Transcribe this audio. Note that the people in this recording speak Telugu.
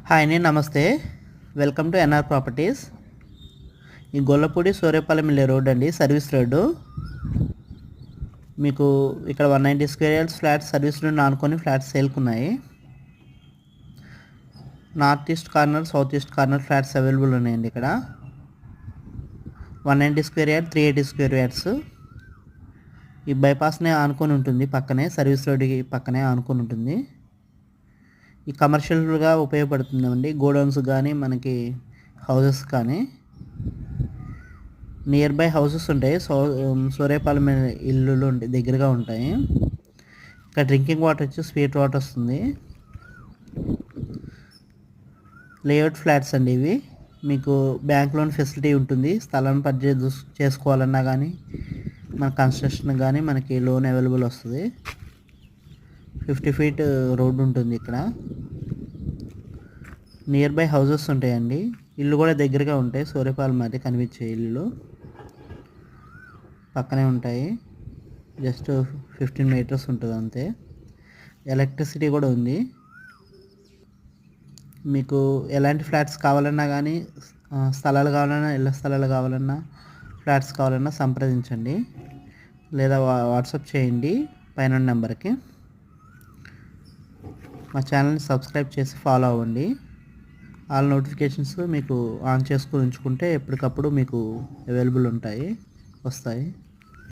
హాయ్ అండి, నమస్తే. Welcome to NR properties. ఈ గొల్లపూడి సూర్యపాలెం వెళ్ళే రోడ్ అండి, సర్వీస్ రోడ్డు. మీకు ఇక్కడ 190 square yards flats service road ఆనుకొని ఫ్లాట్స్ సేల్కున్నాయి. North east corner, south east corner flats available ఉన్నాయండి. ఇక్కడ 190 స్క్వేర్ యార్డ్, 380 స్క్వేర్ యార్డ్స్. ఈ బైపాస్నే ఆనుకొని ఉంటుంది, పక్కనే సర్వీస్ రోడ్డుకి పక్కనే ఆనుకొని ఉంటుంది. ఈ కమర్షియల్గా ఉపయోగపడుతుందండి, గోడౌన్స్ కానీ మనకి హౌసెస్ కానీ. నియర్ బై హౌసెస్ ఉంటాయి, సూర్యపాలెం ఇల్లులు దగ్గరగా ఉంటాయి. ఇక్కడ డ్రింకింగ్ వాటర్ వచ్చి స్వీట్ వాటర్ వస్తుంది. లేఅవుట్ ఫ్లాట్స్ అండి ఇవి. మీకు బ్యాంక్ లోన్ ఫెసిలిటీ ఉంటుంది. స్థలాన్ని పర్చేజ్ చేసుకోవాలన్నా కానీ మన కన్స్ట్రక్షన్ కానీ మనకి లోన్ అవైలబుల్ వస్తుంది. 50 feet రోడ్డు ఉంటుంది ఇక్కడ. నియర్ బై హౌసెస్ ఉంటాయండి, ఇల్లు కూడా దగ్గరగా ఉంటాయి. సూర్యపాలెం అది కనిపించే ఇల్లు పక్కనే ఉంటాయి. జస్ట్ 15 meters ఉంటుంది అంతే. ఎలక్ట్రిసిటీ కూడా ఉంది. మీకు ఎలాంటి ఫ్లాట్స్ కావాలన్నా కానీ, స్థలాలు కావాలన్నా, ఇళ్ళ స్థలాలు కావాలన్నా, ఫ్లాట్స్ కావాలన్నా సంప్రదించండి, లేదా వాట్సాప్ చేయండి పైన నెంబర్కి. మా ఛానల్ని సబ్స్క్రైబ్ చేసి ఫాలో అవ్వండి. ఆల్ నోటిఫికేషన్స్ మీకు ఆన్ చేసుకుని ఉంచుకుంటే ఎప్పటికప్పుడు మీకు అవైలబుల్ వస్తాయి.